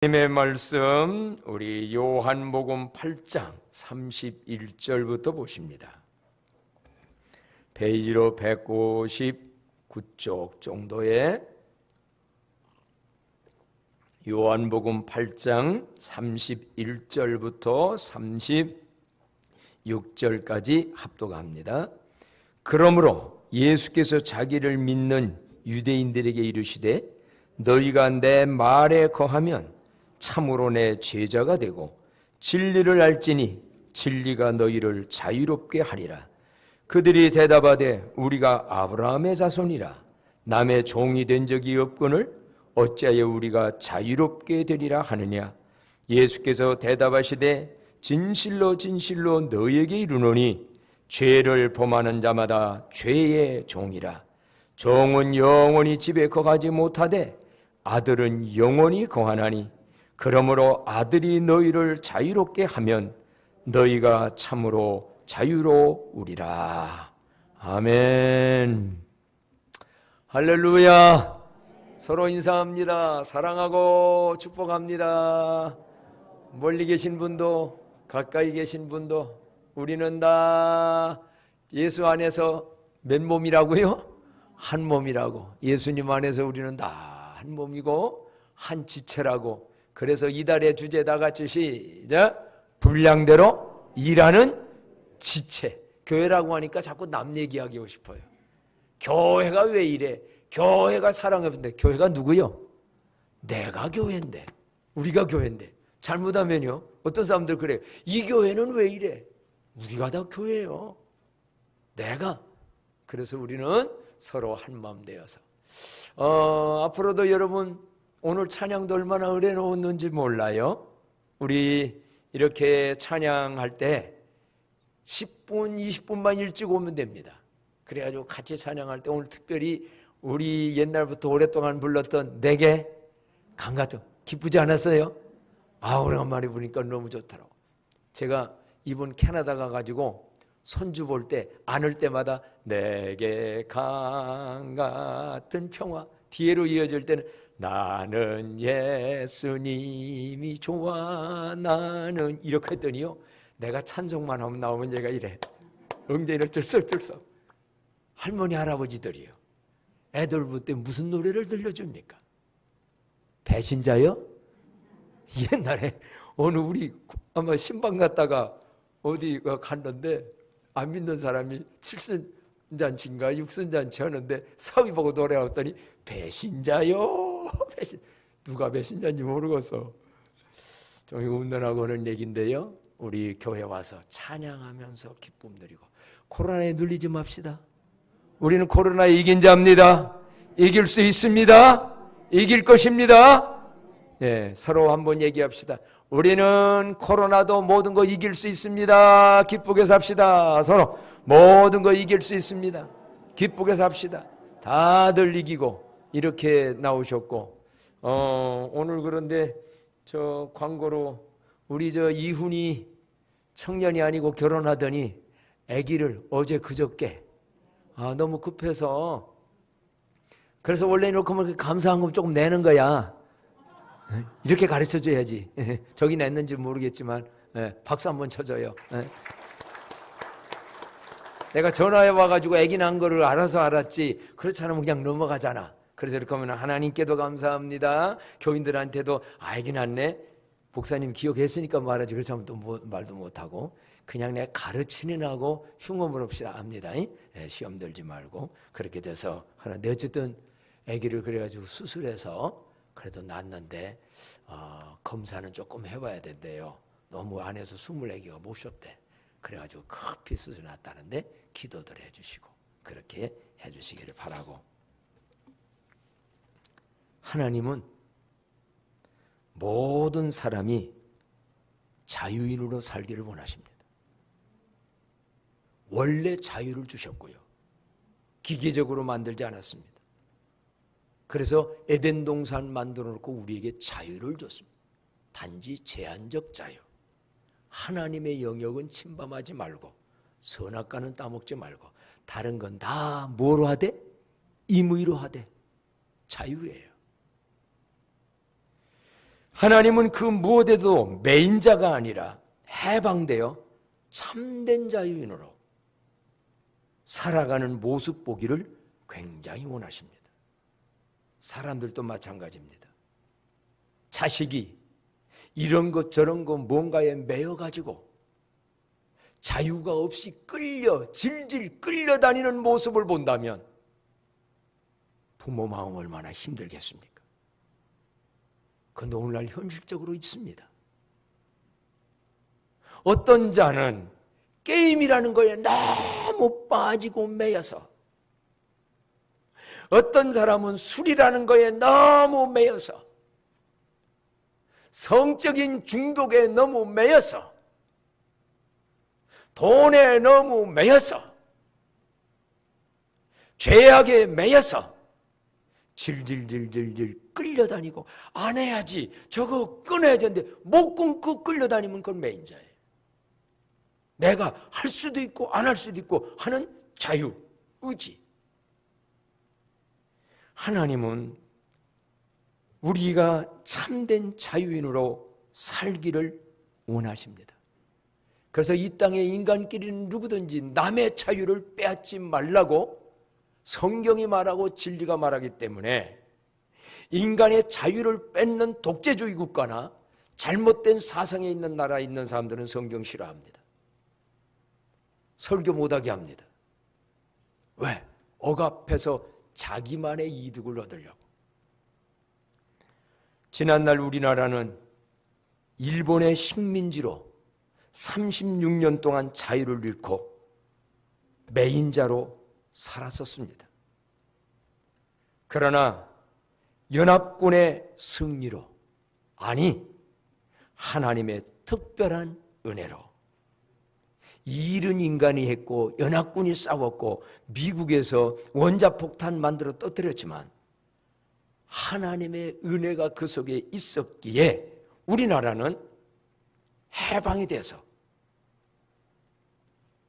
하나님의 말씀 우리 요한복음 8장 31절부터 보십니다. 페이지로 159쪽 정도에 요한복음 8장 31절부터 36절까지 합독합니다. 그러므로 예수께서 자기를 믿는 유대인들에게 이르시되 너희가 내 말에 거하면 참으로 내 제자가 되고 진리를 알지니 진리가 너희를 자유롭게 하리라. 그들이 대답하되 우리가 아브라함의 자손이라 남의 종이 된 적이 없거늘 어찌하여 우리가 자유롭게 되리라 하느냐. 예수께서 대답하시되 진실로 진실로 너희에게 이르노니 죄를 범하는 자마다 죄의 종이라. 종은 영원히 집에 거하지 못하되 아들은 영원히 거하나니 그러므로 아들이 너희를 자유롭게 하면 너희가 참으로 자유로우리라. 아멘. 할렐루야. 서로 인사합니다. 사랑하고 축복합니다. 멀리 계신 분도 가까이 계신 분도 우리는 다 예수 안에서 몇 몸이라고요? 한 몸이라고. 예수님 안에서 우리는 다 한 몸이고 한 지체라고. 그래서 이달의 주제 다 같이 시작. 분량대로 일하는 지체. 교회라고 하니까 자꾸 남 얘기하고 싶어요. 교회가 왜 이래? 교회가 사랑했는데 교회가 누구요? 내가 교회인데, 우리가 교회인데. 잘못하면요, 어떤 사람들 그래요. 이 교회는 왜 이래? 우리가 다 교회예요. 내가. 그래서 우리는 서로 한 마음 되어서 앞으로도 여러분 오늘 찬양도 얼마나 은혜 놓았는지 몰라요. 우리 이렇게 찬양할 때 10분, 20분만 일찍 오면 됩니다. 그래가지고 같이 찬양할 때 오늘 특별히 우리 옛날부터 오랫동안 불렀던 내게 강가도 기쁘지 않았어요? 오래간만에 부르니까 너무 좋더라고. 제가 이번 캐나다 가가지고 손주 볼 때 안을 때마다 내게 강 같은 평화, 뒤로 이어질 때는 나는 예수님이 좋아 나는, 이렇게 했더니요 내가 찬송만 하면 나오면 얘가 이래 엉덩이를 들썩들썩. 할머니 할아버지들이요 애들 볼 때 무슨 노래를 들려줍니까? 배신자요? 옛날에 어느 우리 아마 신방 갔다가 어디가 갔는데 안 믿는 사람이 7순잔치인가 6순잔치 하는데 사위 보고 노래하더니 배신자요. 누가 배신자인지 모르겠어. 좀 운전하고 하는 얘기인데요, 우리 교회 와서 찬양하면서 기쁨 드리고 코로나에 눌리지 맙시다. 우리는 코로나에 이긴 자입니다. 이길 수 있습니다. 이길 것입니다. 네, 서로 한번 얘기합시다. 우리는 코로나도 모든 거 이길 수 있습니다. 기쁘게 삽시다. 서로 모든 거 이길 수 있습니다. 기쁘게 삽시다. 다들 이기고 이렇게 나오셨고 오늘 그런데 저 광고로 우리 저 이훈이 청년이 아니고 결혼하더니 아기를 어제 그저께 너무 급해서, 그래서 원래 이렇게 하면 감사한 조금 내는 거야. 이렇게 가르쳐줘야지. 저기 냈는지 모르겠지만 박수 한번 쳐줘요. 내가 전화해 와가지고 아기 난 거를 알아서 알았지, 그렇지 않으면 그냥 넘어가잖아. 그래서 이렇게 하면 하나님께도 감사합니다, 교인들한테도 아기 났네, 목사님 기억했으니까 말하지, 그렇지 않으면 또 말도 못하고 그냥 내가 가르치는 하고 흉음을 없이 압니다. 시험 들지 말고. 그렇게 돼서 하나. 어쨌든 아기를 그래가지고 수술해서 그래도 낫는데 검사는 조금 해봐야 된대요. 너무 안에서 24개가 못 쉬었대. 그래가지고 급히 수술 났다는데 기도들 해주시고 그렇게 해주시기를 바라고. 하나님은 모든 사람이 자유인으로 살기를 원하십니다. 원래 자유를 주셨고요, 기계적으로 만들지 않았습니다. 그래서 에덴 동산 만들어 놓고 우리에게 자유를 줬습니다. 단지 제한적 자유. 하나님의 영역은 침범하지 말고 선악과는 따먹지 말고 다른 건 다 뭐로 하되? 임의로 하되. 자유예요. 하나님은 그 무엇에도 매인자가 아니라 해방되어 참된 자유인으로 살아가는 모습 보기를 굉장히 원하십니다. 사람들도 마찬가지입니다. 자식이 이런 것 저런 것 뭔가에 매여가지고 자유가 없이 질질 끌려다니는 모습을 본다면 부모 마음 얼마나 힘들겠습니까? 그런데 오늘날 현실적으로 있습니다. 어떤 자는 게임이라는 거에 너무 빠지고 매여서, 어떤 사람은 술이라는 거에 너무 매여서, 성적인 중독에 너무 매여서, 돈에 너무 매여서, 죄악에 매여서 질질질질질 끌려다니고 안 해야지, 저거 끊어야 되는데 못 끊고 끌려다니면 그건 매인자예요. 내가 할 수도 있고 안 할 수도 있고 하는 자유, 의지. 하나님은 우리가 참된 자유인으로 살기를 원하십니다. 그래서 이 땅의 인간끼리는 누구든지 남의 자유를 빼앗지 말라고 성경이 말하고 진리가 말하기 때문에 인간의 자유를 뺏는 독재주의 국가나 잘못된 사상에 있는 나라에 있는 사람들은 성경 싫어합니다. 설교 못하게 합니다. 왜? 억압해서 자기만의 이득을 얻으려고. 지난날 우리나라는 일본의 식민지로 36년 동안 자유를 잃고 매인자로 살았었습니다. 그러나 연합군의 승리로, 아니 하나님의 특별한 은혜로, 이 일은 인간이 했고 연합군이 싸웠고 미국에서 원자폭탄 만들어 터뜨렸지만 하나님의 은혜가 그 속에 있었기에 우리나라는 해방이 돼서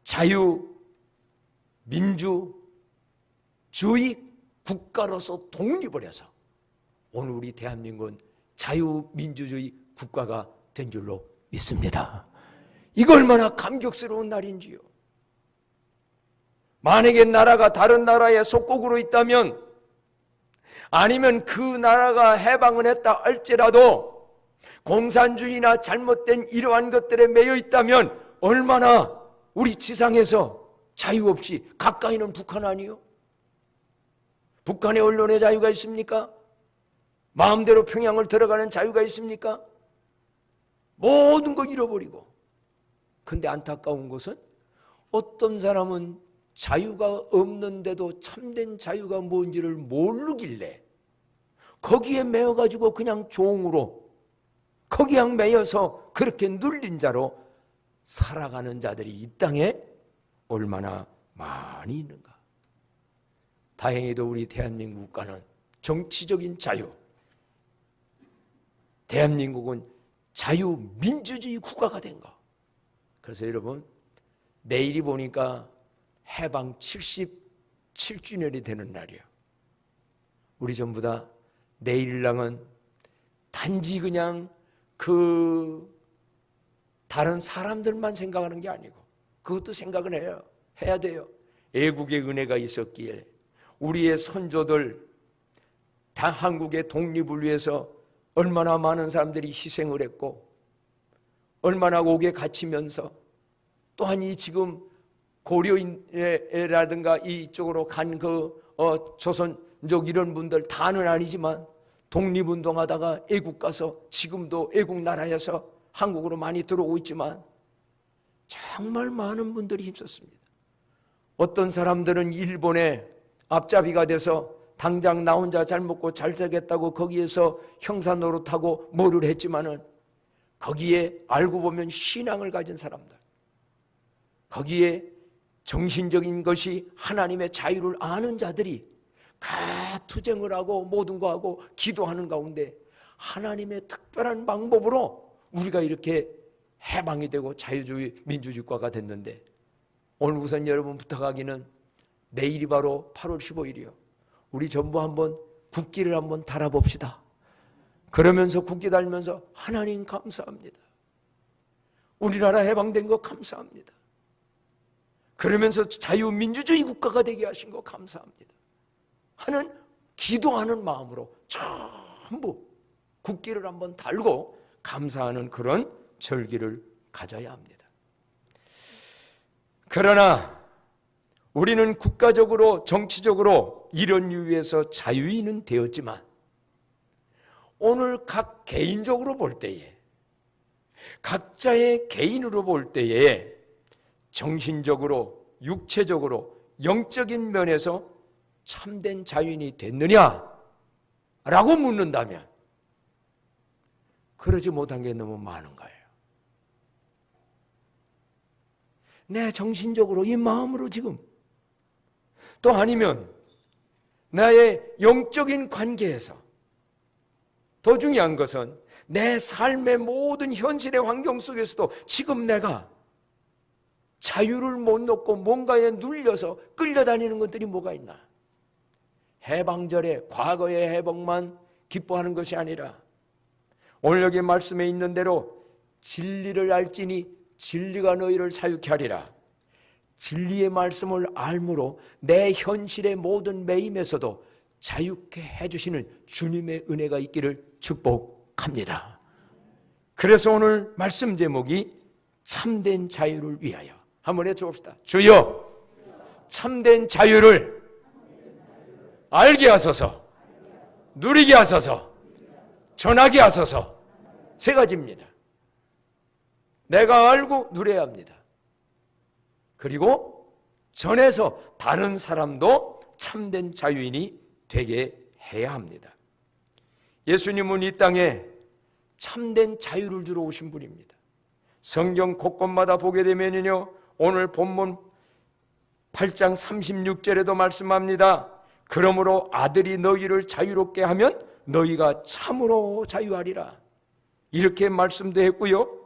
자유, 민주, 주의 국가로서 독립을 해서 오늘 우리 대한민국은 자유민주주의 국가가 된 줄로 믿습니다. 이거 얼마나 감격스러운 날인지요. 만약에 나라가 다른 나라의 속국으로 있다면, 아니면 그 나라가 해방을 했다 할지라도 공산주의나 잘못된 이러한 것들에 매여 있다면 얼마나 우리 지상에서 자유 없이, 가까이는 북한 아니요? 북한의 언론의 자유가 있습니까? 마음대로 평양을 들어가는 자유가 있습니까? 모든 거 잃어버리고. 근데 안타까운 것은 어떤 사람은 자유가 없는데도 참된 자유가 뭔지를 모르길래 거기에 매여가지고 그냥 종으로, 거기에 매여서 그렇게 눌린 자로 살아가는 자들이 이 땅에 얼마나 많이 있는가. 다행히도 우리 대한민국 국가는 정치적인 자유, 대한민국은 자유민주주의 국가가 된 거. 그래서 여러분, 내일이 보니까 해방 77주년이 되는 날이에요. 우리 전부 다 내일랑은 단지 그냥 다른 사람들만 생각하는 게 아니고 그것도 생각을 해야 돼요. 애국의 은혜가 있었기에 우리의 선조들, 한국의 독립을 위해서 얼마나 많은 사람들이 희생을 했고 얼마나 옥에 갇히면서, 또한 이 지금 고려인이라든가 이쪽으로 간 조선족 이런 분들 다는 아니지만 독립운동하다가 애국 가서 지금도 애국 나라에서 한국으로 많이 들어오고 있지만 정말 많은 분들이 힘썼습니다. 어떤 사람들은 일본의 앞잡이가 돼서 당장 나 혼자 잘 먹고 잘 살겠다고 거기에서 형사 노릇하고 뭐를 했지만은 거기에 알고 보면 신앙을 가진 사람들, 거기에 정신적인 것이 하나님의 자유를 아는 자들이 투쟁을 하고 모든 거 하고 기도하는 가운데 하나님의 특별한 방법으로 우리가 이렇게 해방이 되고 자유주의 민주주의 국가가 됐는데, 오늘 우선 여러분 부탁하기는 내일이 바로 8월 15일이요. 우리 전부 한번 국기를 한번 달아봅시다. 그러면서 국기 달면서 하나님 감사합니다. 우리나라 해방된 거 감사합니다. 그러면서 자유민주주의 국가가 되게 하신 거 감사합니다 하는 기도하는 마음으로 전부 국기를 한번 달고 감사하는 그런 절기를 가져야 합니다. 그러나 우리는 국가적으로 정치적으로 이런 이유에서 자유인은 되었지만 오늘 각 개인적으로 볼 때에 각자의 개인으로 볼 때에 정신적으로 육체적으로 영적인 면에서 참된 자유인이 됐느냐라고 묻는다면 그러지 못한 게 너무 많은 거예요. 내 정신적으로 이 마음으로 지금 또 아니면 나의 영적인 관계에서 더 중요한 것은 내 삶의 모든 현실의 환경 속에서도 지금 내가 자유를 못 놓고 뭔가에 눌려서 끌려다니는 것들이 뭐가 있나? 해방절에 과거의 해방만 기뻐하는 것이 아니라 오늘 여기 말씀에 있는 대로 진리를 알지니 진리가 너희를 자유케 하리라. 진리의 말씀을 알므로 내 현실의 모든 매임에서도 자유케 해주시는 주님의 은혜가 있기를 축복합니다. 그래서 오늘 말씀 제목이 참된 자유를 위하여 한번 해주옵시다. 주여 참된 자유를 알게 하소서, 누리게 하소서, 전하게 하소서. 세 가지입니다. 내가 알고 누려야 합니다. 그리고 전해서 다른 사람도 참된 자유인이 되게 해야 합니다. 예수님은 이 땅에 참된 자유를 주러 오신 분입니다. 성경 곳곳마다 보게 되면요, 오늘 본문 8장 36절에도 말씀합니다. 그러므로 아들이 너희를 자유롭게 하면 너희가 참으로 자유하리라. 이렇게 말씀도 했고요.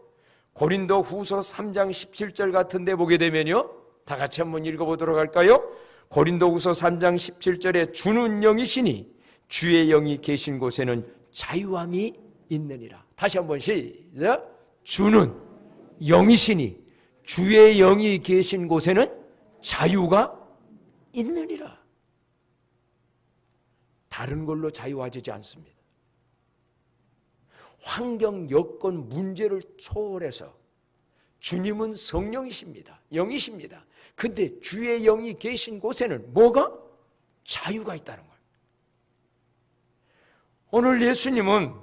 고린도 후서 3장 17절 같은 데 보게 되면요, 다 같이 한번 읽어보도록 할까요? 고린도 후서 3장 17절에 주는 영이시니 주의 영이 계신 곳에는 자유함이 있느니라. 다시 한번 시작. 주는 영이시니 주의 영이 계신 곳에는 자유가 있느니라. 다른 걸로 자유하지 않습니다. 환경, 여건, 문제를 초월해서 주님은 성령이십니다. 영이십니다. 근데 주의 영이 계신 곳에는 뭐가? 자유가 있다는 거예요. 오늘 예수님은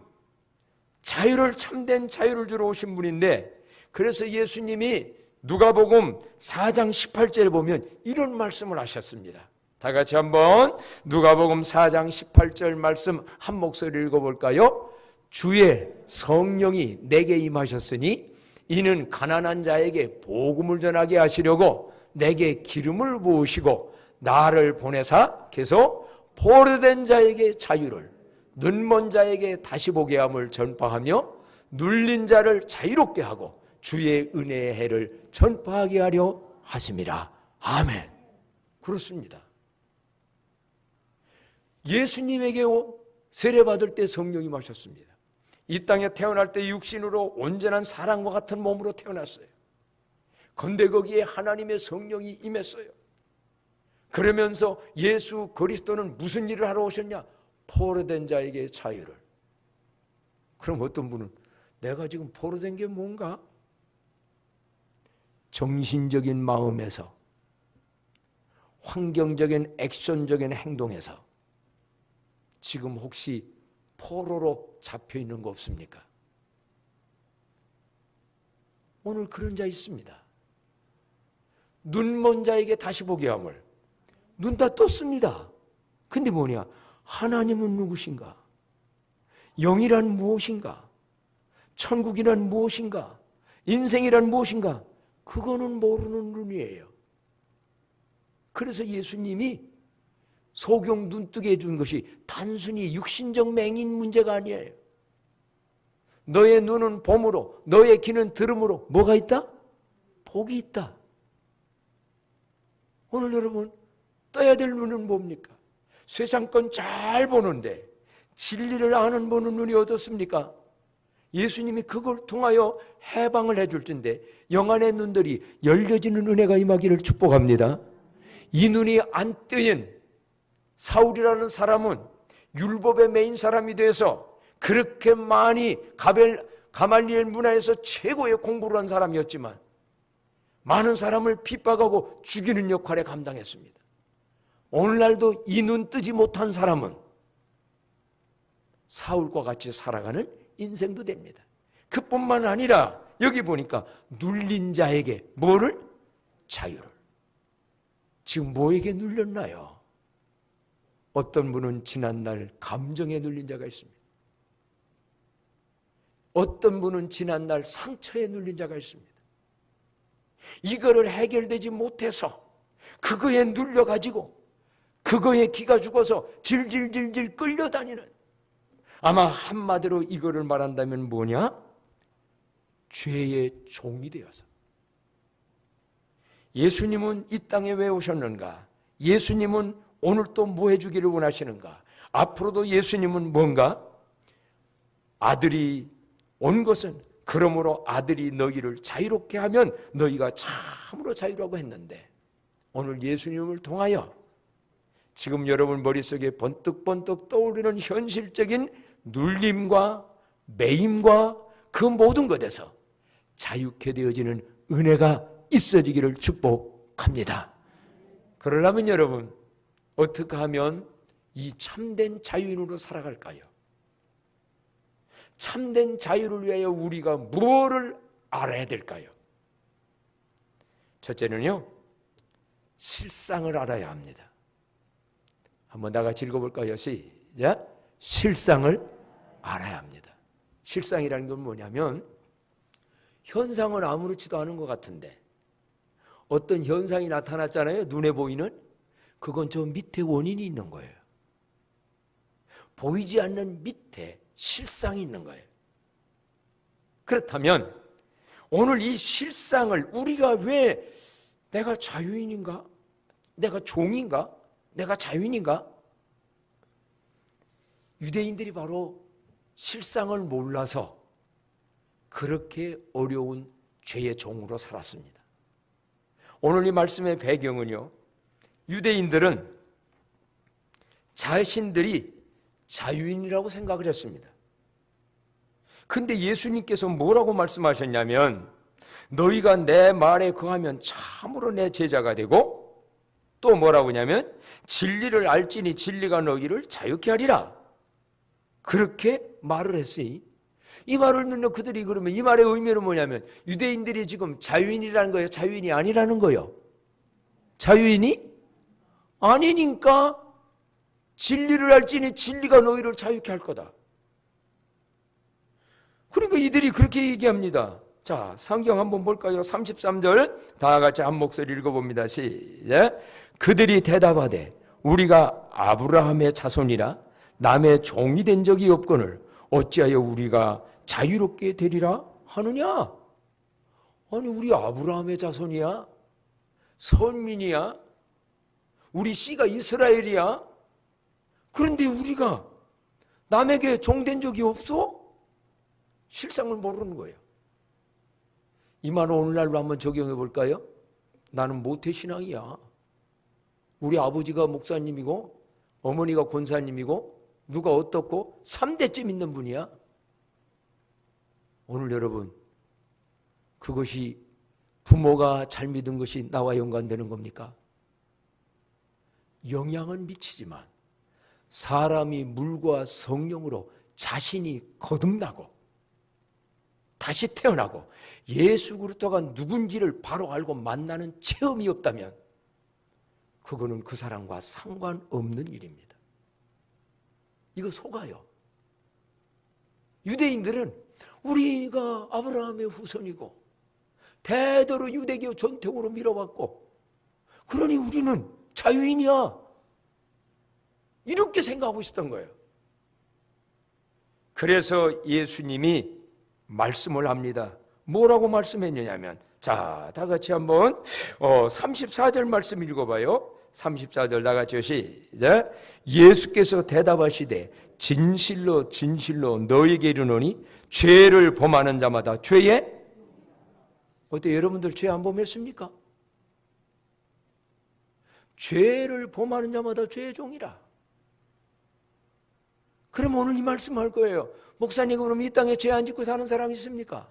자유를, 참된 자유를 주러 오신 분인데, 그래서 예수님이 누가복음 4장 18절에 보면 이런 말씀을 하셨습니다. 다 같이 한번 누가복음 4장 18절 말씀 한 목소리 읽어볼까요? 주의 성령이 내게 임하셨으니 이는 가난한 자에게 복음을 전하게 하시려고 내게 기름을 부으시고 나를 보내사 계속 포로된 자에게 자유를, 눈먼 자에게 다시 보게 함을 전파하며 눌린 자를 자유롭게 하고 주의 은혜의 해를 전파하게 하려 하심이라. 아멘. 그렇습니다. 예수님에게 세례받을 때 성령이 임하셨습니다. 이 땅에 태어날 때 육신으로 온전한 사람과 같은 몸으로 태어났어요. 그런데 거기에 하나님의 성령이 임했어요. 그러면서 예수 그리스도는 무슨 일을 하러 오셨냐? 포로된 자에게 자유를. 그럼 어떤 분은 내가 지금 포로된 게 뭔가? 정신적인 마음에서, 환경적인 액션적인 행동에서 지금 혹시 포로로 잡혀 있는 거 없습니까? 오늘 그런 자 있습니다. 눈먼 자에게 다시 보게 함을. 눈 다 떴습니다. 근데 뭐냐? 하나님은 누구신가? 영이란 무엇인가? 천국이란 무엇인가? 인생이란 무엇인가? 그거는 모르는 눈이에요. 그래서 예수님이 소경 눈뜨게 해준 것이 단순히 육신적 맹인 문제가 아니에요. 너의 눈은 봄으로, 너의 귀는 들음으로 뭐가 있다? 복이 있다. 오늘 여러분 떠야 될 눈은 뭡니까? 세상 건 잘 보는데 진리를 아는 분은 눈이 어떻습니까? 예수님이 그걸 통하여 해방을 해줄 텐데 영안의 눈들이 열려지는 은혜가 임하기를 축복합니다. 이 눈이 안 뜨인 사울이라는 사람은 율법에 매인 사람이 돼서 그렇게 많이 가말리엘 문화에서 최고의 공부를 한 사람이었지만 많은 사람을 핍박하고 죽이는 역할에 감당했습니다. 오늘날도 이 눈 뜨지 못한 사람은 사울과 같이 살아가는 인생도 됩니다. 그뿐만 아니라 여기 보니까 눌린 자에게 뭐를? 자유를. 지금 뭐에게 눌렸나요? 어떤 분은 지난날 감정에 눌린 자가 있습니다. 어떤 분은 지난날 상처에 눌린 자가 있습니다. 이거를 해결되지 못해서 그거에 눌려가지고 그거에 기가 죽어서 질질질질 끌려다니는, 아마 한마디로 이거를 말한다면 뭐냐? 죄의 종이 되어서. 예수님은 이 땅에 왜 오셨는가? 예수님은 오늘 또 뭐 해주기를 원하시는가? 앞으로도 예수님은 뭔가? 아들이 온 것은 그러므로 아들이 너희를 자유롭게 하면 너희가 참으로 자유라고 했는데, 오늘 예수님을 통하여 지금 여러분 머릿속에 번뜩번뜩 떠오르는 현실적인 눌림과 매임과 그 모든 것에서 자유케 되어지는 은혜가 있어지기를 축복합니다. 그러려면 여러분 어떻게 하면 이 참된 자유인으로 살아갈까요? 참된 자유를 위하여 우리가 무엇을 알아야 될까요? 첫째는요, 실상을 알아야 합니다. 한번 다 같이 읽어볼까요? 시작. 실상을 알아야 합니다. 실상이라는 건 뭐냐면 현상은 아무렇지도 않은 것 같은데 어떤 현상이 나타났잖아요. 눈에 보이는. 그건 저 밑에 원인이 있는 거예요. 보이지 않는 밑에 실상이 있는 거예요. 그렇다면 오늘 이 실상을 우리가 왜 내가 자유인인가? 내가 종인가? 내가 자유인인가? 유대인들이 바로 실상을 몰라서 그렇게 어려운 죄의 종으로 살았습니다. 오늘 이 말씀의 배경은요, 유대인들은 자신들이 자유인이라고 생각을 했습니다. 근데 예수님께서 뭐라고 말씀하셨냐면 너희가 내 말에 거하면 참으로 내 제자가 되고, 또 뭐라고 하냐면 진리를 알지니 진리가 너희를 자유케 하리라. 그렇게 말을 했으니 이 말을 듣는 그들이 그러면 이 말의 의미는 뭐냐면 유대인들이 지금 자유인이라는 거예요? 자유인이 아니라는 거예요? 자유인이 아니니까 진리를 알지니 진리가 너희를 자유케 할 거다. 그러니까 이들이 그렇게 얘기합니다. 자, 성경 한번 볼까요? 33절 다 같이 한 목소리 읽어봅니다. 시작. 그들이 대답하되 우리가 아브라함의 자손이라 남의 종이 된 적이 없거늘 어찌하여 우리가 자유롭게 되리라 하느냐? 아니, 우리 아브라함의 자손이야? 선민이야? 우리 씨가 이스라엘이야? 그런데 우리가 남에게 종된 적이 없어? 실상을 모르는 거예요. 이 말을 오늘날로 한번 적용해 볼까요? 나는 모태신앙이야. 우리 아버지가 목사님이고 어머니가 권사님이고 누가 어떻고 3대째 믿는 분이야. 오늘 여러분, 그것이 부모가 잘 믿은 것이 나와 연관되는 겁니까? 영향은 미치지만 사람이 물과 성령으로 자신이 거듭나고 다시 태어나고 예수 그리스도가 누군지를 바로 알고 만나는 체험이 없다면 그거는 그 사람과 상관없는 일입니다. 이거 속아요. 유대인들은 우리가 아브라함의 후손이고 대대로 유대교 전통으로 밀어왔고 그러니 우리는 자유인이야, 이렇게 생각하고 있었던 거예요. 그래서 예수님이 말씀을 합니다. 뭐라고 말씀했느냐면, 자, 다 같이 한번 34절 말씀 읽어봐요. 34절 다 같이요. 시작. 예수께서 대답하시되 진실로 진실로 너희에게 이르노니 죄를 범하는 자마다 죄에 어때? 여러분들 죄 안 범했습니까? 죄를 범하는 자마다 죄의 종이라. 그럼 오늘 이 말씀할 거예요. 목사님, 그럼 이 땅에 죄 안 짓고 사는 사람이 있습니까?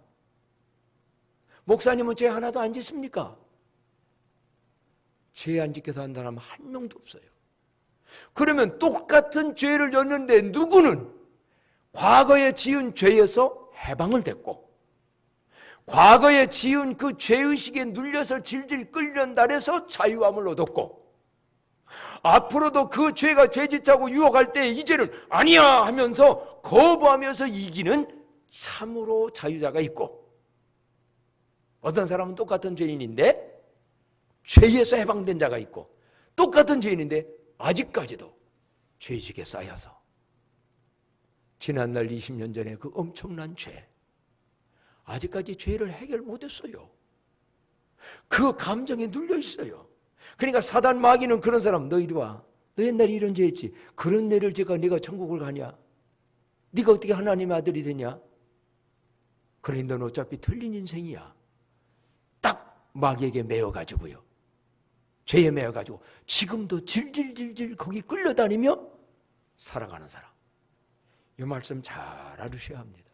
목사님은 죄 하나도 안 짓습니까? 죄 안 짓고 사는 사람 한 명도 없어요. 그러면 똑같은 죄를 졌는데 누구는 과거에 지은 죄에서 해방을 됐고, 과거에 지은 그 죄의식에 눌려서 질질 끌려온 날에서 자유함을 얻었고, 앞으로도 그 죄가 죄짓하고 유혹할 때 이제는 아니야 하면서 거부하면서 이기는 참으로 자유자가 있고, 어떤 사람은 똑같은 죄인인데 죄에서 해방된 자가 있고, 똑같은 죄인인데 아직까지도 죄의식에 쌓여서 지난날 20년 전에 그 엄청난 죄, 아직까지 죄를 해결 못했어요. 그 감정에 눌려 있어요. 그러니까 사단 마귀는 그런 사람, 너 이리 와. 너 옛날에 이런 죄 했지. 그런 죄를 제가 네가 천국을 가냐? 네가 어떻게 하나님의 아들이 되냐? 그러니 넌 어차피 틀린 인생이야. 딱 마귀에게 매여가지고요. 죄에 매여가지고 지금도 질질질질 거기 끌려다니며 살아가는 사람. 이 말씀 잘 알으셔야 합니다.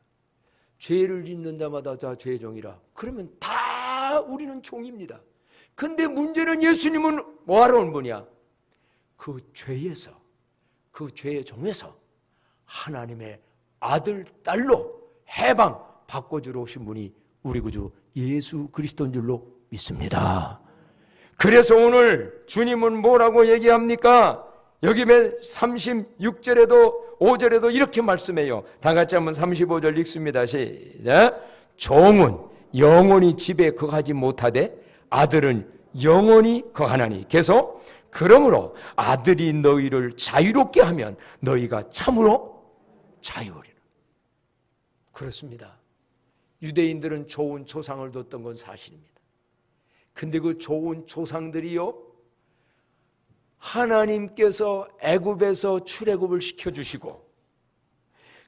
죄를 짓는 자마다 다 죄의 종이라. 그러면 다 우리는 종입니다. 근데 문제는 예수님은 뭐하러 온 분이야? 그 죄에서, 그 죄의 종에서 하나님의 아들, 딸로 해방 바꿔주러 오신 분이 우리 구주 예수 그리스도인 줄로 믿습니다. 그래서 오늘 주님은 뭐라고 얘기합니까? 여기 36절에도 5절에도 이렇게 말씀해요. 다 같이 한번 35절 읽습니다. 시작. 종은 영원히 집에 거하지 못하되 아들은 영원히 거하나니. 계속. 그러므로 아들이 너희를 자유롭게 하면 너희가 참으로 자유하리라. 그렇습니다. 유대인들은 좋은 조상을 뒀던 건 사실입니다. 근데 그 좋은 조상들이요, 하나님께서 애굽에서 출애굽을 시켜주시고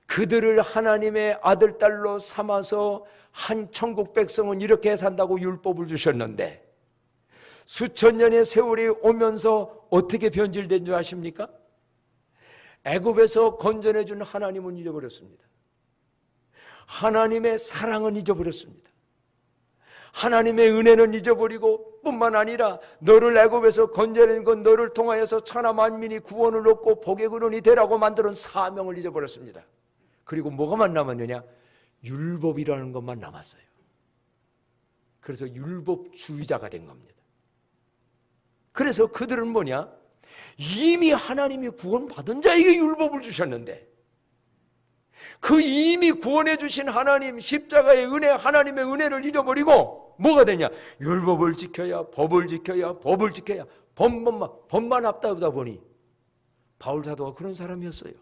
그들을 하나님의 아들, 딸로 삼아서 한 천국 백성은 이렇게 산다고 율법을 주셨는데 수천 년의 세월이 오면서 어떻게 변질된 줄 아십니까? 애굽에서 건져내 준 하나님은 잊어버렸습니다. 하나님의 사랑은 잊어버렸습니다. 하나님의 은혜는 잊어버리고 뿐만 아니라 너를 애굽에서 건져낸 건 너를 통하여서 천하 만민이 구원을 얻고 복의 근원이 되라고 만드는 사명을 잊어버렸습니다. 그리고 뭐가만 남았느냐? 율법이라는 것만 남았어요. 그래서 율법주의자가 된 겁니다. 그래서 그들은 뭐냐? 이미 하나님이 구원받은 자에게 율법을 주셨는데 그 이미 구원해 주신 하나님, 십자가의 은혜, 하나님의 은혜를 잃어버리고 뭐가 되냐? 율법을 지켜야, 법을 지켜야, 법을 지켜야, 법만 앞다보다 보니 바울 사도가 그런 사람이었어요.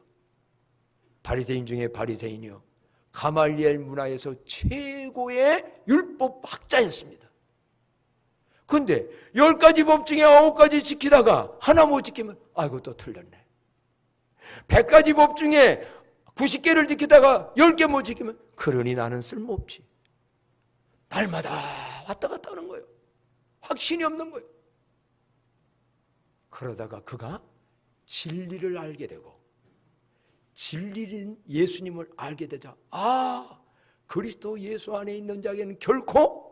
바리새인 중에 바리새인이요, 가말리엘 문화에서 최고의 율법 학자였습니다. 근데 10가지 법 중에 9가지 지키다가 하나 못 지키면 아이고 또 틀렸네. 100가지 법 중에 90개를 지키다가 10개 못 지키면 그러니 나는 쓸모없지. 날마다 왔다 갔다 하는 거예요. 확신이 없는 거예요. 그러다가 그가 진리를 알게 되고 진리인 예수님을 알게 되자 그리스도 예수 안에 있는 자에게는 결코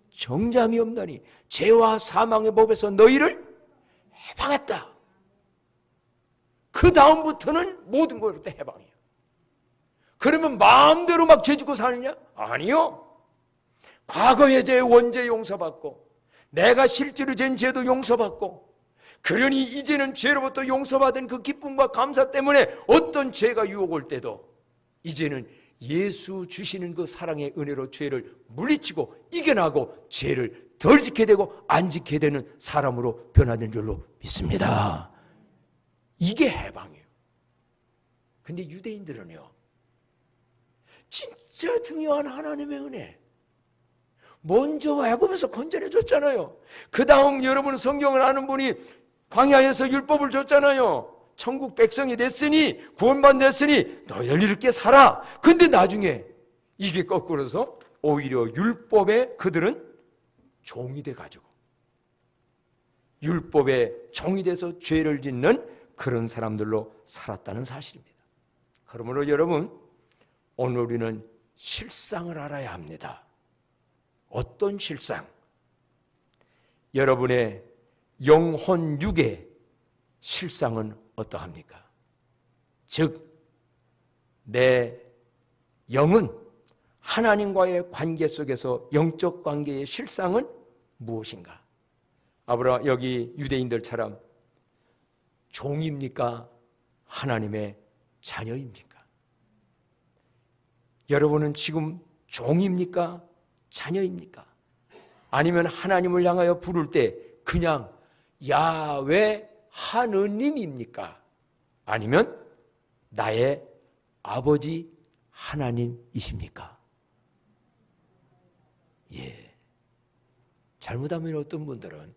정잠이 없나니 죄와 사망의 법에서 너희를 해방했다. 그 다음부터는 모든 것으로 해방이에요. 그러면 마음대로 막 죄짓고 사느냐? 아니요. 과거의 죄 원죄 용서받고 내가 실제로 진 죄도 용서받고 그러니 이제는 죄로부터 용서받은 그 기쁨과 감사 때문에 어떤 죄가 유혹 올 때도 이제는 예수 주시는 그 사랑의 은혜로 죄를 물리치고 이겨나고 죄를 덜 지게 되고 안 지게 되는 사람으로 변화된 줄로 믿습니다. 이게 해방이에요. 근데 유대인들은요, 진짜 중요한 하나님의 은혜 먼저 애굽에서 건져내 줬잖아요. 그 다음 여러분 성경을 아는 분이 광야에서 율법을 줬잖아요. 천국 백성이 됐으니, 구원받았으니 너희들 이렇게 살아. 근데 나중에 이게 거꾸로서 오히려 율법에 그들은 종이 돼가지고 율법에 종이 돼서 죄를 짓는 그런 사람들로 살았다는 사실입니다. 그러므로 여러분, 오늘 우리는 실상을 알아야 합니다. 어떤 실상? 여러분의 영혼 육의 실상은 어떠합니까? 즉, 내 영은 하나님과의 관계 속에서 영적 관계의 실상은 무엇인가? 여기 유대인들처럼 종입니까? 하나님의 자녀입니까? 여러분은 지금 종입니까? 자녀입니까? 아니면 하나님을 향하여 부를 때 그냥 야훼 하느님입니까? 아니면 나의 아버지 하나님이십니까? 예. 잘못하면 어떤 분들은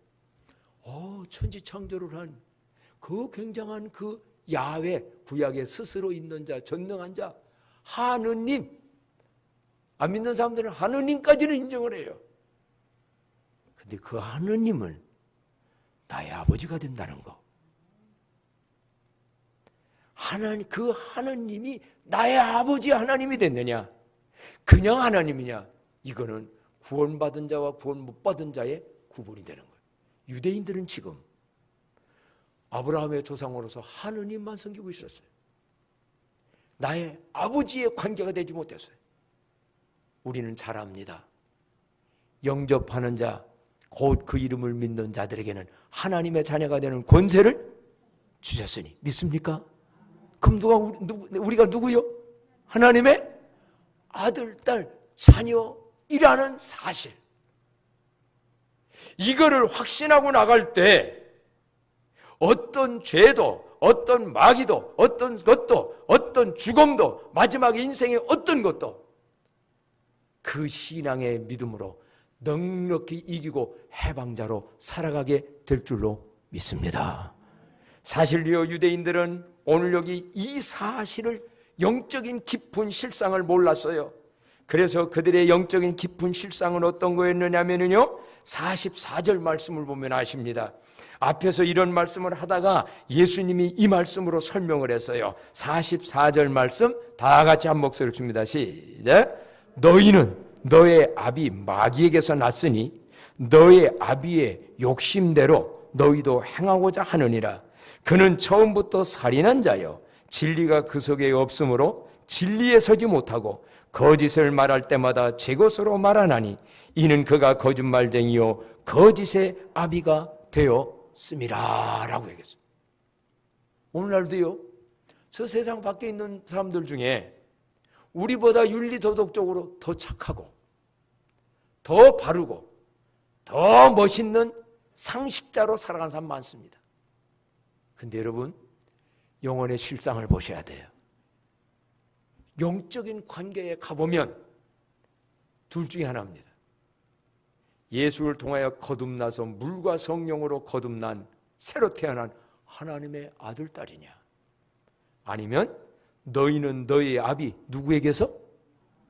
천지창조를 한 그 굉장한 그 야훼, 구약에 스스로 있는 자, 전능한 자, 하느님, 안 믿는 사람들은 하느님까지는 인정을 해요. 근데 그 하느님은 나의 아버지가 된다는 거. 그 하느님이 나의 아버지 하나님이 됐느냐? 그냥 하나님이냐? 이거는 구원받은 자와 구원 못 받은 자의 구분이 되는 거예요. 유대인들은 지금 아브라함의 조상으로서 하느님만 섬기고 있었어요. 나의 아버지의 관계가 되지 못했어요. 우리는 잘 압니다. 영접하는 자, 곧 그 이름을 믿는 자들에게는 하나님의 자녀가 되는 권세를 주셨으니 믿습니까? 그럼 우리가 누구요? 하나님의 아들, 딸, 자녀이라는 사실. 이거를 확신하고 나갈 때 어떤 죄도, 어떤 마귀도, 어떤 것도, 어떤 죽음도, 마지막 인생의 어떤 것도 그 신앙의 믿음으로 넉넉히 이기고 해방자로 살아가게 될 줄로 믿습니다. 사실요, 유대인들은 오늘 여기 이 사실을 영적인 깊은 실상을 몰랐어요. 그래서 그들의 영적인 깊은 실상은 어떤 거였느냐면요, 44절 말씀을 보면 아십니다. 앞에서 이런 말씀을 하다가 예수님이 이 말씀으로 설명을 했어요. 44절 말씀 다 같이 한 목소리를 줍니다. 시작. 너희는 너의 아비 마귀에게서 났으니 너의 아비의 욕심대로 너희도 행하고자 하느니라. 그는 처음부터 살인한 자요, 진리가 그 속에 없으므로 진리에 서지 못하고 거짓을 말할 때마다 제 것으로 말하나니 이는 그가 거짓말쟁이요 거짓의 아비가 되었음이라 라고 얘기했어요. 오늘날도요, 저 세상 밖에 있는 사람들 중에 우리보다 윤리도덕적으로 더 착하고 더 바르고 더 멋있는 상식자로 살아가는 사람 많습니다. 근데 여러분, 영혼의 실상을 보셔야 돼요. 영적인 관계에 가보면 둘 중에 하나입니다. 예수를 통하여 거듭나서 물과 성령으로 거듭난 새로 태어난 하나님의 아들, 딸이냐, 아니면 너희는 너희의 아비 누구에게서?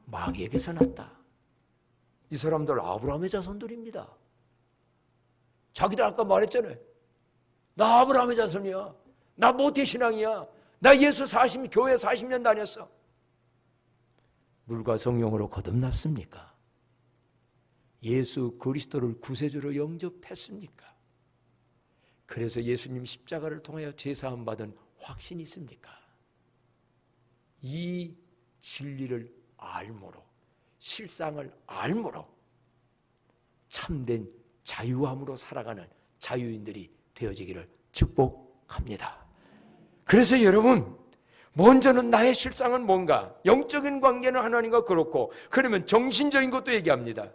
마귀에게서 났다. 이 사람들 아브라함의 자손들입니다. 자기들 아까 말했잖아요. 나 아브라함의 자손이야. 나 모태신앙이야. 나 예수 교회 40년 다녔어. 물과 성령으로 거듭났습니까? 예수 그리스도를 구세주로 영접했습니까? 그래서 예수님 십자가를 통하여 제사함 받은 확신이 있습니까? 이 진리를 알므로, 실상을 알므로 참된 자유함으로 살아가는 자유인들이 되어지기를 축복합니다. 그래서 여러분, 먼저는 나의 실상은 뭔가? 영적인 관계는 하나님과 그렇고, 그러면 정신적인 것도 얘기합니다.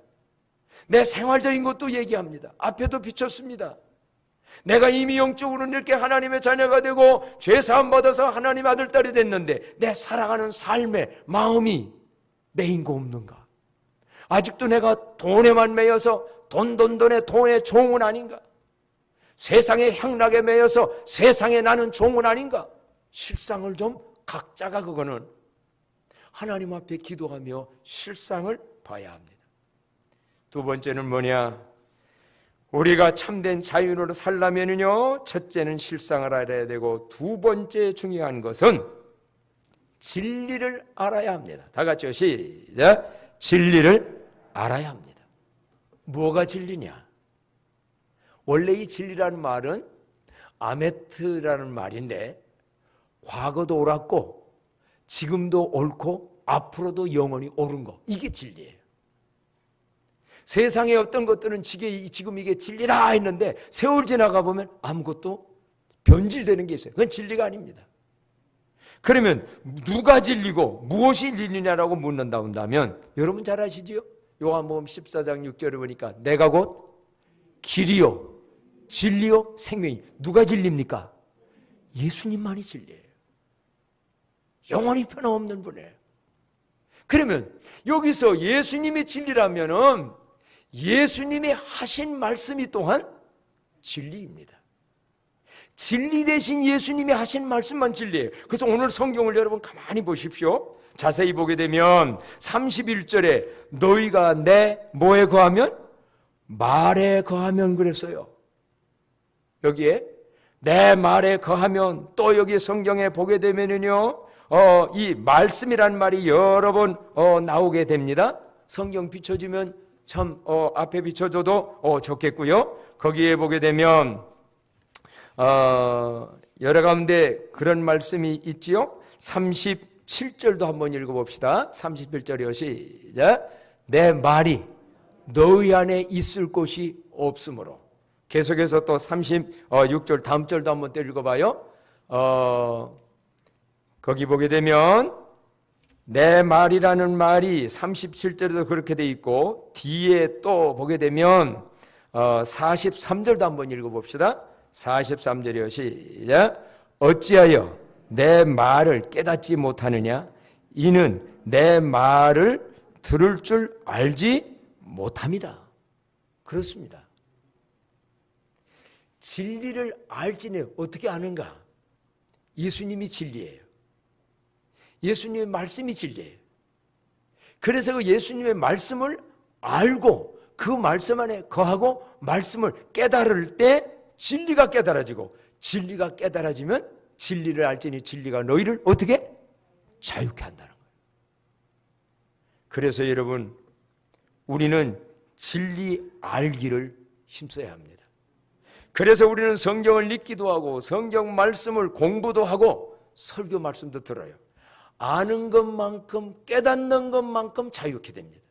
내 생활적인 것도 얘기합니다. 앞에도 비쳤습니다. 내가 이미 영적으로는 이렇게 하나님의 자녀가 되고 죄 사함 받아서 하나님의 아들, 딸이 됐는데 내 살아가는 삶의 마음이 매인 거 없는가? 아직도 내가 돈에만 매여서 돈의 종은 아닌가? 세상의 향락에 매여서 세상에 나는 종은 아닌가? 실상을 좀 각자가 그거는 하나님 앞에 기도하며 실상을 봐야 합니다. 두 번째는 뭐냐? 우리가 참된 자유인으로 살려면요, 첫째는 실상을 알아야 되고, 두 번째 중요한 것은 진리를 알아야 합니다. 다 같이요, 시작. 진리를 알아야 합니다. 뭐가 진리냐? 원래 이 진리라는 말은 아메트라는 말인데, 과거도 옳았고 지금도 옳고 앞으로도 영원히 옳은 거, 이게 진리예요. 세상의 어떤 것들은 지금 이게 진리라 했는데 세월 지나가 보면 아무것도 변질되는 게 있어요. 그건 진리가 아닙니다. 그러면 누가 진리고 무엇이 진리냐라고 묻는다 한다면, 여러분 잘 아시지요? 요한복음 14장 6절에 보니까 내가 곧 길이요 진리요 생명이. 누가 진리입니까? 예수님만이 진리예요. 영원히 변함없는 분이에요. 그러면 여기서 예수님이 진리라면은 예수님이 하신 말씀이 또한 진리입니다. 진리 대신 예수님이 하신 말씀만 진리예요. 그래서 오늘 성경을 여러분 가만히 보십시오. 자세히 보게 되면 31절에 너희가 내 뭐에 거하면? 말에 거하면 그랬어요. 여기에 내 말에 거하면, 또 여기 성경에 보게 되면은요, 이 말씀이란 말이 여러 번 나오게 됩니다. 성경 비춰주면 참 앞에 비춰줘도 좋겠고요. 거기에 보게 되면 여러 가운데 그런 말씀이 있지요. 37절도 한번 읽어봅시다. 37절이요, 시작. 내 말이 너희 안에 있을 곳이 없으므로. 계속해서 또 36절 다음 절도 한번 또 읽어봐요. 거기 보게 되면 내 말이라는 말이 37절에도 그렇게 돼 있고, 뒤에 또 보게 되면 43절도 한번 읽어봅시다. 43절이요, 시작. 어찌하여 내 말을 깨닫지 못하느냐? 이는 내 말을 들을 줄 알지 못합니다. 그렇습니다. 진리를 알지는 어떻게 아는가? 예수님이 진리예요. 예수님의 말씀이 진리예요. 그래서 그 예수님의 말씀을 알고 그 말씀 안에 거하고 말씀을 깨달을 때 진리가 깨달아지고, 진리가 깨달아지면 진리를 알지니 진리가 너희를 어떻게? 자유케 한다는 거예요. 그래서 여러분, 우리는 진리 알기를 힘써야 합니다. 그래서 우리는 성경을 읽기도 하고 성경 말씀을 공부도 하고 설교 말씀도 들어요. 아는 것만큼, 깨닫는 것만큼 자유케 됩니다.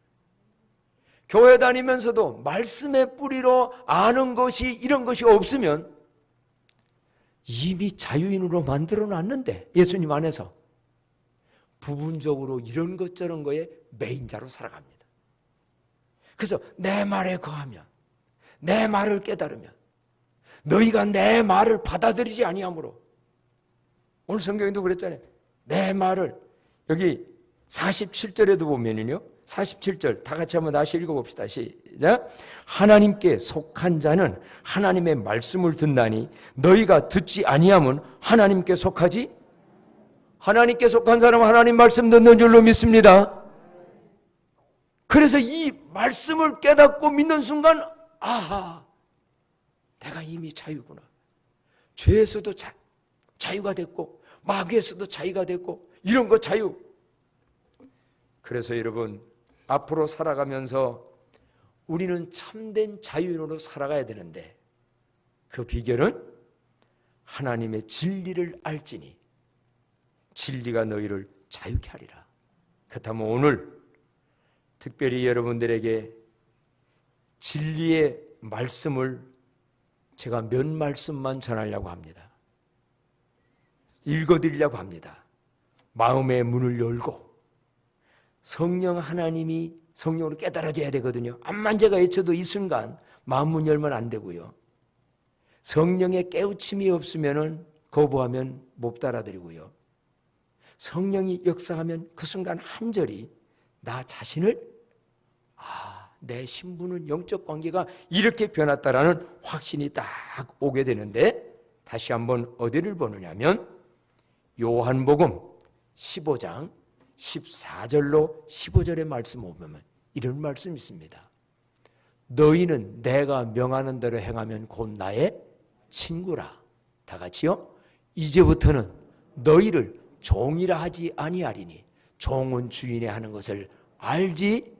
교회 다니면서도 말씀의 뿌리로 아는 것이, 이런 것이 없으면 이미 자유인으로 만들어 놨는데, 예수님 안에서 부분적으로 이런 것 저런 거에 매인자로 살아갑니다. 그래서 내 말에 거하면, 내 말을 깨달으면, 너희가 내 말을 받아들이지 아니하므로. 오늘 성경에도 그랬잖아요. 내 말을, 여기 47절에도 보면은요, 47절 다 같이 한번 다시 읽어봅시다. 시작. 하나님께 속한 자는 하나님의 말씀을 듣나니 너희가 듣지 아니하면 하나님께 속하지. 하나님께 속한 사람은 하나님 말씀 듣는 줄로 믿습니다. 그래서 이 말씀을 깨닫고 믿는 순간, 아하, 내가 이미 자유구나. 죄에서도 자유가 됐고 마귀에서도 자유가 됐고, 이런 거 자유. 그래서 여러분, 앞으로 살아가면서 우리는 참된 자유인으로 살아가야 되는데, 그 비결은 하나님의 진리를 알지니 진리가 너희를 자유케 하리라. 그렇다면 오늘 특별히 여러분들에게 진리의 말씀을 제가 몇 말씀만 전하려고 합니다. 읽어드리려고 합니다. 마음의 문을 열고 성령 하나님이 성령으로 깨달아져야 되거든요. 암만 제가 외쳐도 이 순간 마음 문 열면 안 되고요. 성령의 깨우침이 없으면 거부하면 못 따라드리고요. 성령이 역사하면 그 순간 한절이 나 자신을 내 신분은 영적 관계가 이렇게 변했다라는 확신이 딱 오게 되는데, 다시 한번 어디를 보느냐면 요한복음 15장 14절로 15절의 말씀 보면 이런 말씀이 있습니다. 너희는 내가 명하는 대로 행하면 곧 나의 친구라. 다 같이요. 이제부터는 너희를 종이라 하지 아니하리니 종은 주인의 하는 것을 알지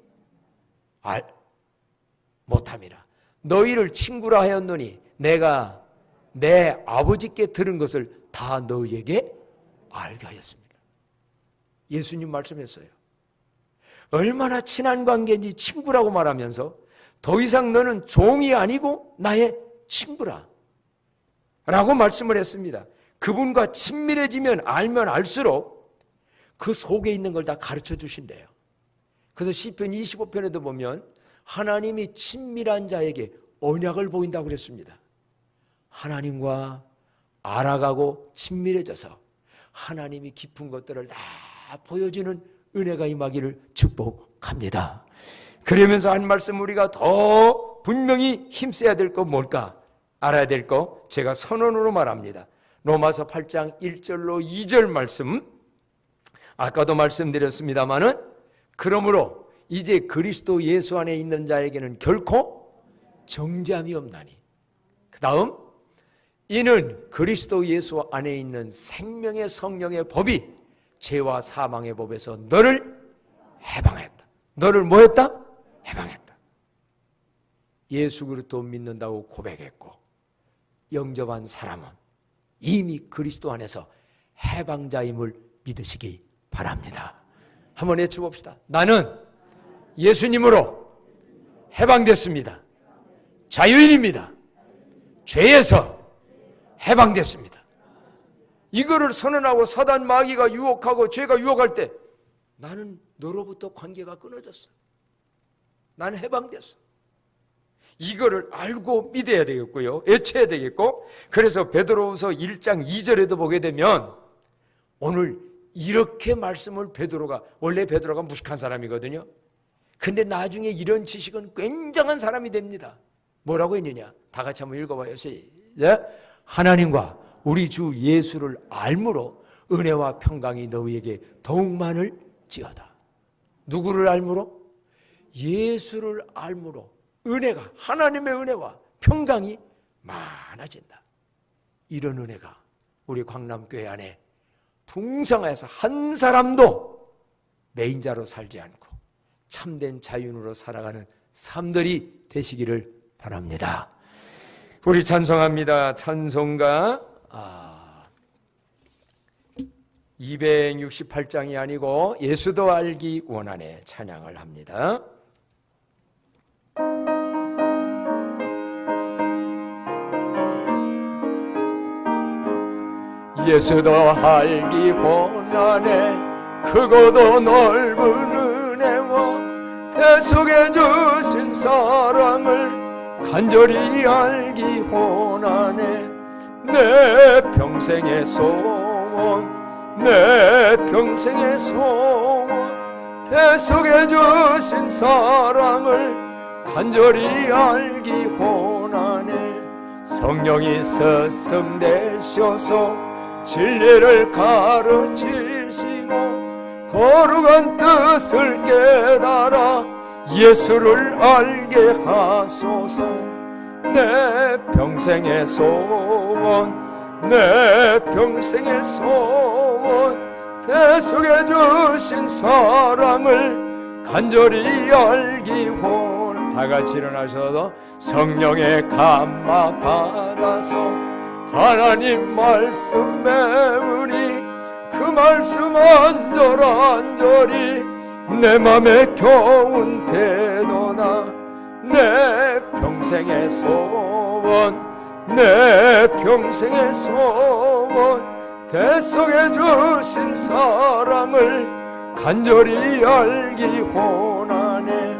못함이라. 너희를 친구라 하였노니 내가 내 아버지께 들은 것을 다 너희에게 알게 하였습니다. 예수님 말씀했어요. 얼마나 친한 관계인지 친구라고 말하면서 더 이상 너는 종이 아니고 나의 친구라 라고 말씀을 했습니다. 그분과 친밀해지면 알면 알수록 그 속에 있는 걸 다 가르쳐 주신대요. 그래서 시편 25편에도 보면 하나님이 친밀한 자에게 언약을 보인다고 그랬습니다. 하나님과 알아가고 친밀해져서 하나님이 깊은 것들을 다 보여주는 은혜가 임하기를 축복합니다. 그러면서 한 말씀 우리가 더 분명히 힘써야 될 거 뭘까? 알아야 될 거 제가 선언으로 말합니다. 로마서 8장 1절로 2절 말씀, 아까도 말씀드렸습니다마는 그러므로 이제 그리스도 예수 안에 있는 자에게는 결코 정죄함이 없나니, 그 다음 이는 그리스도 예수 안에 있는 생명의 성령의 법이 죄와 사망의 법에서 너를 해방했다. 너를 뭐 했다? 해방했다. 예수 그리스도 믿는다고 고백했고 영접한 사람은 이미 그리스도 안에서 해방자임을 믿으시기 바랍니다. 한번 외쳐봅시다. 나는 예수님으로 해방됐습니다. 자유인입니다. 죄에서 해방됐습니다. 이거를 선언하고 사단 마귀가 유혹하고 죄가 유혹할 때 나는 너로부터 관계가 끊어졌어. 나는 해방됐어. 이거를 알고 믿어야 되겠고요. 애쳐야 되겠고, 그래서 베드로후서 1장 2절에도 보게 되면 오늘 이렇게 말씀을 베드로가, 원래 베드로가 무식한 사람이거든요. 근데 나중에 이런 지식은 굉장한 사람이 됩니다. 뭐라고 했느냐? 다 같이 한번 읽어봐요. 시작. 하나님과 우리 주 예수를 알므로 은혜와 평강이 너희에게 더욱 많을지어다. 누구를 알므로? 예수를 알므로 은혜가, 하나님의 은혜와 평강이 많아진다. 이런 은혜가 우리 광남교회 안에 풍성해서 한 사람도 매인자로 살지 않고 참된 자유인으로 살아가는 삶들이 되시기를 바랍니다. 우리 찬송합니다. 찬송가 268장이 아니고 예수도 알기 원하네 찬양을 합니다. 예수도 알기 원하네 크고도 넓은 은혜와 대속해 주신 사랑을 간절히 알기 원하네. 내 평생의 소원, 내 평생의 소원, 대속해 주신 사랑을 간절히 알기 원하네. 성령이 스승되셔서 진리를 가르치시고 거룩한 뜻을 깨달아 예수를 알게 하소서. 내 평생의 소원, 내 평생의 소원, 대속해 주신 사랑을 간절히 알기 원. 다 같이 일어나셔서 성령의 감화 받아서 하나님 말씀 배우니 그 말씀 안절안절이 내 맘에 겨운 태도나. 내 평생의 소원, 내 평생의 소원, 대속해 주신 사랑을 간절히 알기 원하네.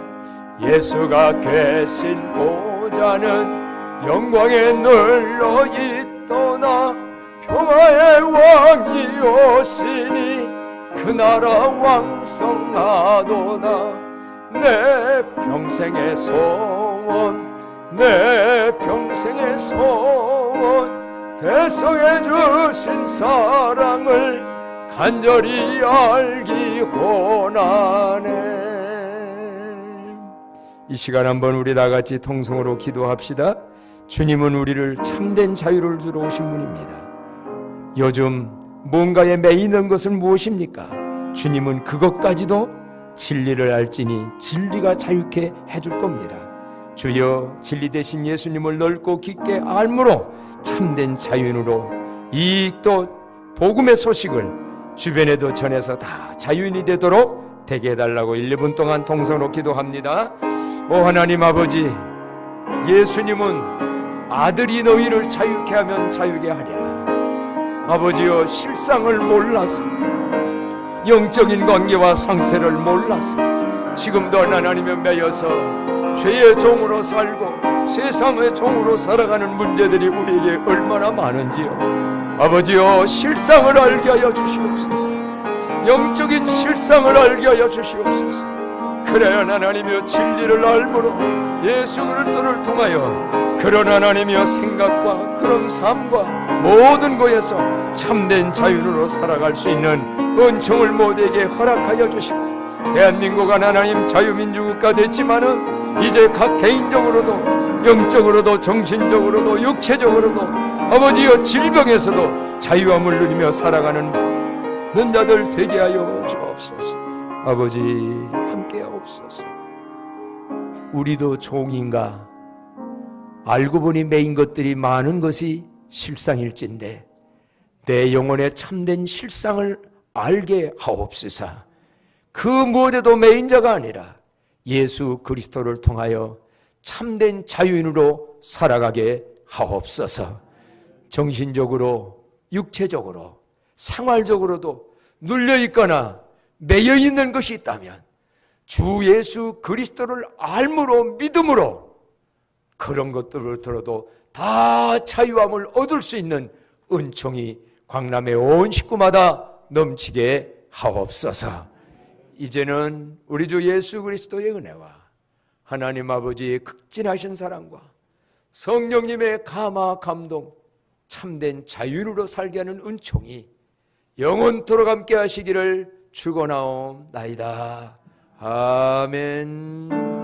예수가 계신 보좌는 영광에 눌러 있도나 평화의 왕이 오시니 그 나라 왕성하도다. 내 평생의 소원, 내 평생의 소원, 대성해 주신 사랑을 간절히 알기 원하네. 이 시간 한번 우리 다 같이 통성으로 기도합시다. 주님은 우리를 참된 자유를 주러 오신 분입니다. 요즘 뭔가에 매이는 것은 무엇입니까? 주님은 그것까지도 진리를 알지니 진리가 자유케 해줄 겁니다. 주여, 진리 대신 예수님을 넓고 깊게 알므로 참된 자유인으로 이 또 복음의 소식을 주변에도 전해서 다 자유인이 되도록 되게 해달라고 1분 동안 통성으로 기도합니다. 오 하나님 아버지, 예수님은 아들이 너희를 자유케 하면 자유케 하리라. 아버지여, 실상을 몰라서, 영적인 관계와 상태를 몰라서 지금도 하나님의 매여서 죄의 종으로 살고 세상의 종으로 살아가는 문제들이 우리에게 얼마나 많은지요. 아버지여, 실상을 알게 하여 주시옵소서. 영적인 실상을 알게 하여 주시옵소서. 그래야 하나님이여 진리를 알므로 예수 그리스도를 통하여 그런 하나님이여 생각과 그런 삶과 모든 것에서 참된 자유로 살아갈 수 있는 은총을 모두에게 허락하여 주시고, 대한민국은 하나님 자유민주국가 됐지만은 이제 각 개인적으로도 영적으로도 정신적으로도 육체적으로도 아버지여 질병에서도 자유함을 누리며 살아가는 모든 자들 되게 하여 주옵소서. 아버지 함께 하옵소서. 우리도 종인가? 알고 보니 매인 것들이 많은 것이 실상일진데 내 영혼의 참된 실상을 알게 하옵소서. 그 무엇에도 매인 자가 아니라 예수 그리스도를 통하여 참된 자유인으로 살아가게 하옵소서. 정신적으로 육체적으로 생활적으로도 눌려있거나 매여있는 것이 있다면 주 예수 그리스도를 알므로 믿음으로 그런 것들을 들어도 다 자유함을 얻을 수 있는 은총이 광남의 온 식구마다 넘치게 하옵소서. 이제는 우리 주 예수 그리스도의 은혜와 하나님 아버지의 극진하신 사랑과 성령님의 감화 감동, 참된 자유로 살게 하는 은총이 영원토록 함께 하시기를 축원하옵나이다. 아멘.